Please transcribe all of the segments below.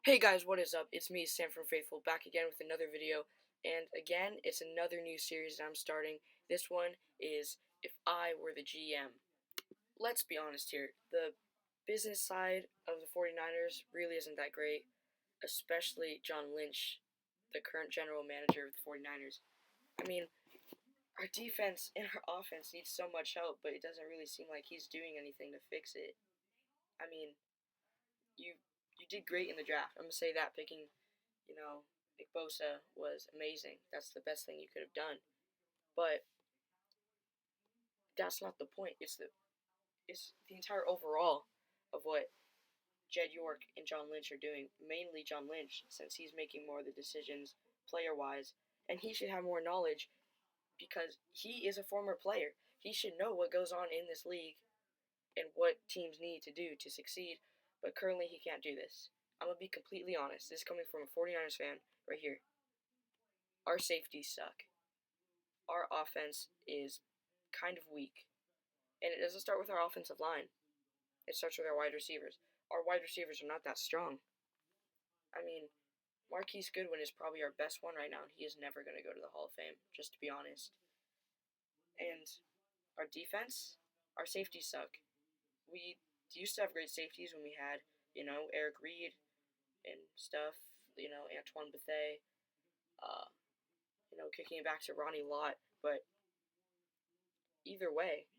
Hey guys, what is up? It's me, Sam from Faithful, back again with another video. And again, it's another new series that I'm starting. This one is If I Were the GM. Let's be honest here. The business side of the 49ers really isn't that great, especially John Lynch, the current general manager of the 49ers. I mean, our defense and our offense needs so much help, but it doesn't really seem like he's doing anything to fix it. I mean, you you did great in the draft. I'm gonna say that picking Nick Bosa was amazing. That's the best thing you could have done. But that's not the point. It's the entire overall of what Jed York and John Lynch are doing. Mainly John Lynch, since he's making more of the decisions player wise, and he should have more knowledge because he is a former player. He should know what goes on in this league and what teams need to do to succeed. But currently, he can't do this. I'm gonna be completely honest. This is coming from a 49ers fan right here. Our safeties suck. Our offense is kind of weak. And it doesn't start with our offensive line. It starts with our wide receivers. Our wide receivers are not that strong. I mean, Marquise Goodwin is probably our best one right now, and he is never going to go to the Hall of Fame, just to be honest. And our defense, our safeties suck. We used to have great safeties when we had Eric Reed and stuff, Antoine Bethea, kicking it back to Ronnie Lott. But either way,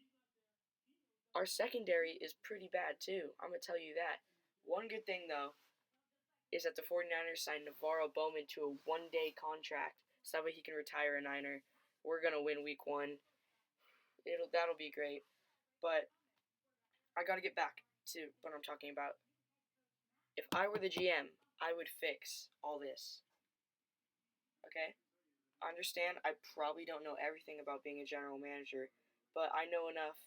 our secondary is pretty bad too. I'm going to tell you that. One good thing, though, is that the 49ers signed NaVorro Bowman to a one-day contract so that way he can retire a Niner. We're going to win week one. That'll be great. But I got to get back to what I'm talking about. If I were the GM, I would fix all this. Okay? I understand I probably don't know everything about being a general manager, but I know enough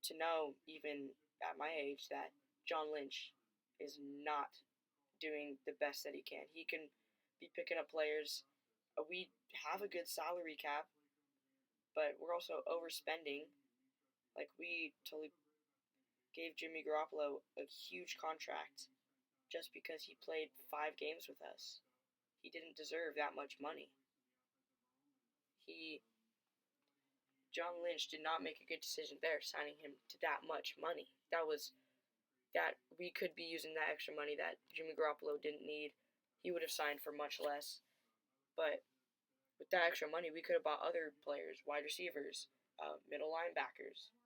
to know, even at my age, that John Lynch is not doing the best that he can. He can be picking up players. We have a good salary cap, but we're also overspending. Like, we totally gave Jimmy Garoppolo a huge contract just because he played 5 games with us. He didn't deserve that much money. He John Lynch did not make a good decision there, signing him to that much money. That we could be using that extra money that Jimmy Garoppolo didn't need. He would have signed for much less. But with that extra money, we could have bought other players, wide receivers, middle linebackers.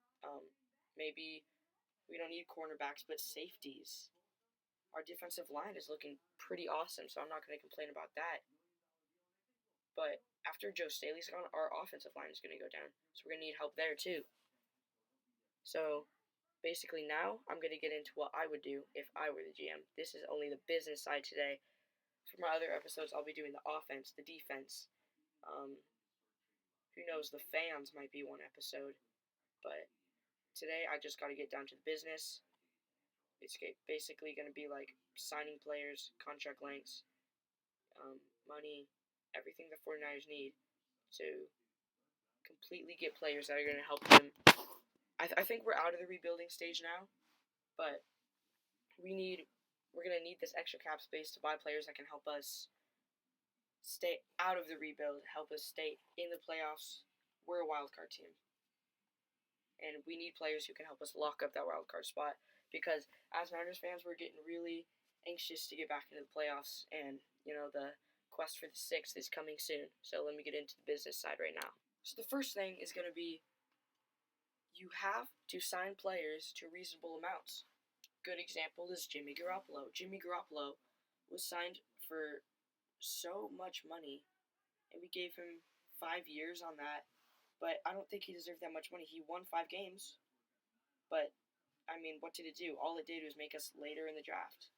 Maybe we don't need cornerbacks, but safeties. Our defensive line is looking pretty awesome, so I'm not going to complain about that. But after Joe Staley's gone, our offensive line is going to go down, so we're going to need help there too. So basically now I'm going to get into what I would do if I were the GM. This is only the business side today. For my other episodes, I'll be doing the offense, the defense. Who knows, the fans might be one episode. But today I just got to get down to the business. It's basically going to be like signing players, contract lengths, money, everything the 49ers need to completely get players that are going to help them. I think we're out of the rebuilding stage now, but we're going to need this extra cap space to buy players that can help us stay out of the rebuild, help us stay in the playoffs. We're a wild card team. And we need players who can help us lock up that wild card spot because as Niners fans, we're getting really anxious to get back into the playoffs, and the quest for the sixth is coming soon. So let me get into the business side right now. So the first thing is going to be you have to sign players to reasonable amounts. Good example is Jimmy Garoppolo. Jimmy Garoppolo was signed for so much money, and we gave him 5 years on that. But I don't think he deserved that much money. He won 5 games, but I mean, what did it do? All it did was make us later in the draft.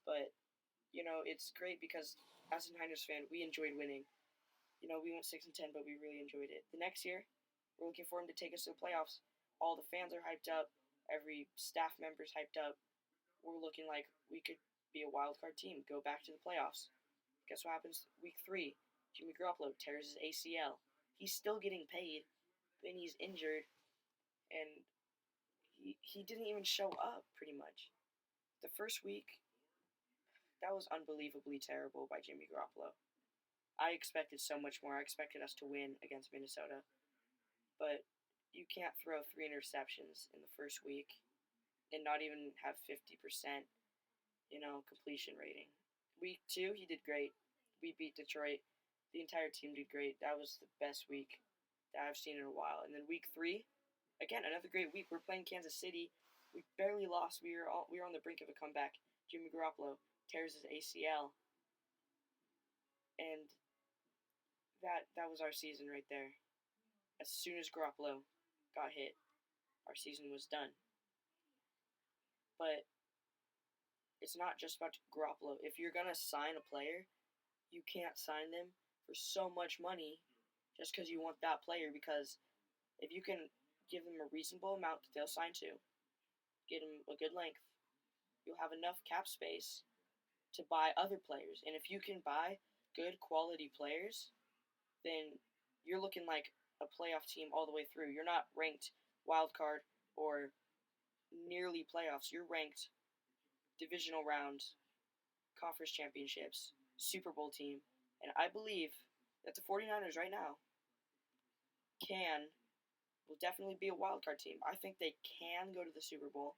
But it's great because as a Niners fan, we enjoyed winning. We went 6-10, but we really enjoyed it. The next year, we're looking for him to take us to the playoffs. All the fans are hyped up. Every staff member's hyped up. We're looking like we could be a wild card team, go back to the playoffs. Guess what happens week 3? Jimmy Garoppolo tears his ACL. He's still getting paid, but he's injured, and he didn't even show up, pretty much. The first week, was unbelievably terrible by Jimmy Garoppolo. I expected so much more. I expected us to win against Minnesota, but you can't throw 3 interceptions in the first week and not even have 50%, completion rating. Week 2, he did great. We beat Detroit. The entire team did great. That was the best week that I've seen in a while. And then week 3, again, another great week. We're playing Kansas City. We barely lost. We were on the brink of a comeback. Jimmy Garoppolo tears his ACL, and that was our season right there. As soon as Garoppolo got hit, our season was done. But it's not just about Garoppolo. If you're gonna sign a player, you can't sign them for so much money just because you want that player. Because if you can give them a reasonable amount that they'll sign to, get them a good length, you'll have enough cap space to buy other players. And if you can buy good quality players, then you're looking like a playoff team all the way through. You're not ranked wild card or nearly playoffs. You're ranked divisional rounds, conference championships, Super Bowl team. And I believe that the 49ers right now will definitely be a wild card team. I think they can go to the Super Bowl.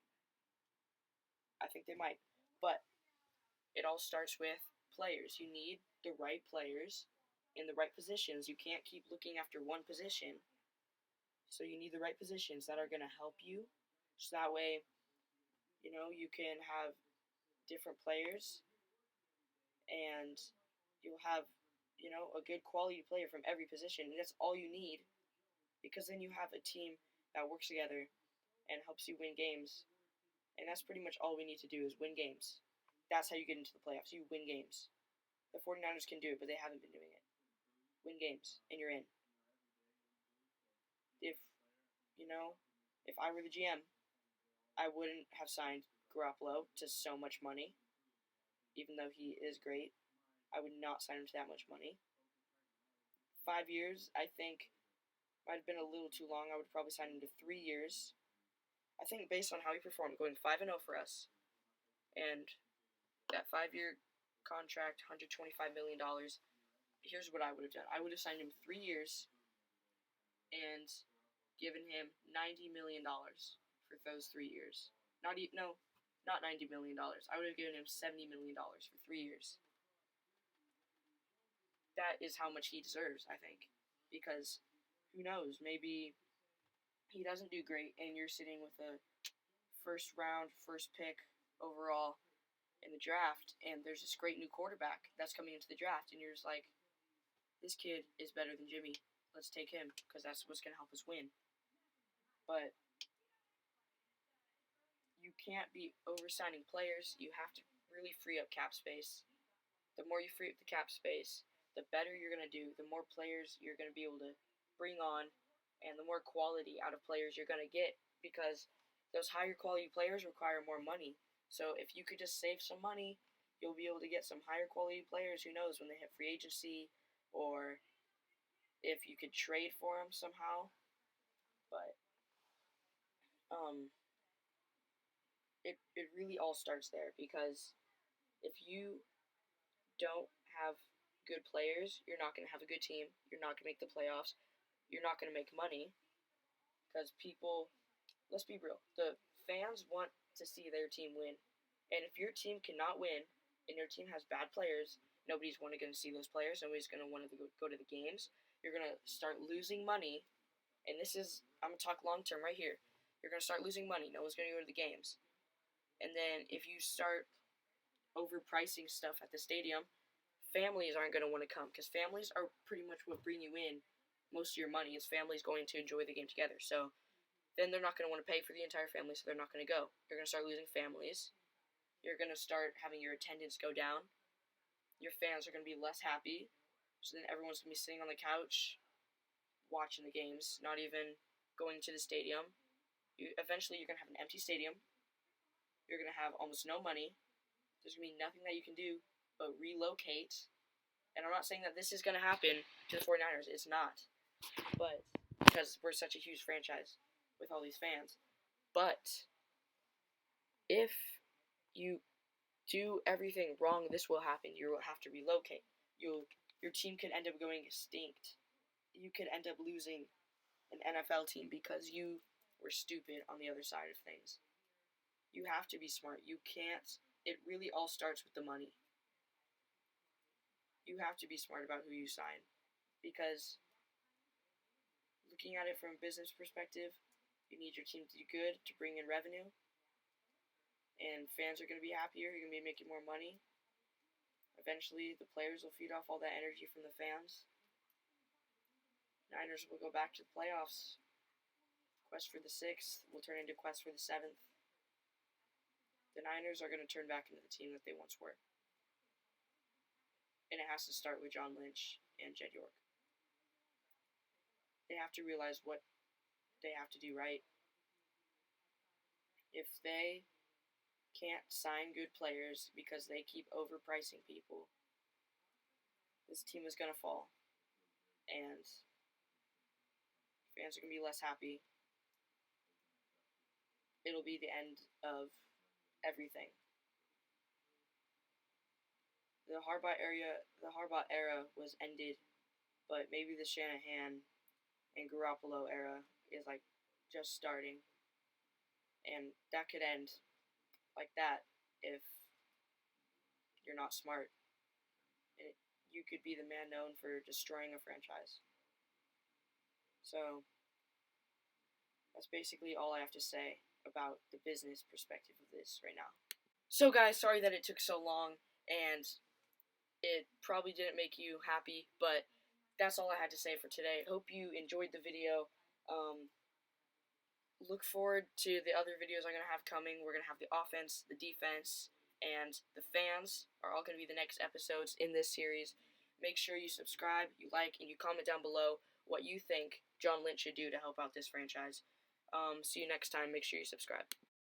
I think they might. But it all starts with players. You need the right players in the right positions. You can't keep looking after one position. So you need the right positions that are going to help you. So that way, you can have different players and you'll have, a good quality player from every position. And that's all you need, because then you have a team that works together and helps you win games. And that's pretty much all we need to do is win games. That's how you get into the playoffs. You win games. The 49ers can do it, but they haven't been doing it. Win games, and you're in. If I were the GM, I wouldn't have signed Garoppolo to so much money, even though he is great. I would not sign him to that much money. 5 years, I think, might have been a little too long. I would probably sign him to 3 years. I think based on how he performed, going 5-0 for us, and that 5-year contract, $125 million, here's what I would have done. I would have signed him 3 years and given him $90 million for those 3 years. Not $90 million. I would have given him $70 million for 3 years. That is how much he deserves, I think. Because, who knows, maybe he doesn't do great and you're sitting with a first pick overall in the draft, and there's this great new quarterback that's coming into the draft, and you're just like, this kid is better than Jimmy. Let's take him, because that's what's going to help us win. But you can't be oversigning players. You have to really free up cap space. The more you free up the cap space, the better you're going to do, the more players you're going to be able to bring on, and the more quality out of players you're going to get, because those higher quality players require more money. So if you could just save some money, you'll be able to get some higher quality players. Who knows, when they hit free agency, or if you could trade for them somehow. But it really all starts there, because if you don't have good players, you're not going to have a good team. You're not going to make the playoffs. You're not going to make money, because people, let's be real, the fans want to see their team win. And if your team cannot win and your team has bad players, nobody's going to see those players. Nobody's going to want to go to the games. You're going to start losing money. And this is, I'm going to talk long term right here. You're going to start losing money. No one's going to go to the games. And then if you start overpricing stuff at the stadium, families aren't going to want to come, because families are pretty much what bring you in most of your money. Is families going to enjoy the game together. So then they're not going to want to pay for the entire family, so they're not going to go. You're going to start losing families. You're going to start having your attendance go down. Your fans are going to be less happy. So then everyone's going to be sitting on the couch watching the games, not even going to the stadium. Eventually, you're going to have an empty stadium. You're going to have almost no money. There's going to be nothing that you can do but relocate. And I'm not saying that this is going to happen to the 49ers. It's not. But because we're such a huge franchise with all these fans. But if you do everything wrong, this will happen. You will have to relocate. Your team could end up going extinct. You could end up losing an NFL team because you were stupid on the other side of things. You have to be smart. You can't. It really all starts with the money. You have to be smart about who you sign, because looking at it from a business perspective, you need your team to do good to bring in revenue, and fans are going to be happier. You're going to be making more money. Eventually, the players will feed off all that energy from the fans. Niners will go back to the playoffs. Quest for the 6th will turn into quest for the 7th. The Niners are going to turn back into the team that they once were. And it has to start with John Lynch and Jed York. They have to realize what they have to do right. If they can't sign good players because they keep overpricing people, this team is going to fall. And fans are going to be less happy. It'll be the end of everything. The Harbaugh era was ended, but maybe the Shanahan and Garoppolo era is like just starting, and that could end like that if you're not smart. You could be the man known for destroying a franchise. So that's basically all I have to say about the business perspective of this right now. So guys, sorry that it took so long, and it probably didn't make you happy, but that's all I had to say for today. Hope you enjoyed the video. Look forward to the other videos I'm going to have coming. We're going to have the offense, the defense, and the fans are all going to be the next episodes in this series. Make sure you subscribe, you like, and you comment down below what you think John Lynch should do to help out this franchise. See you next time. Make sure you subscribe.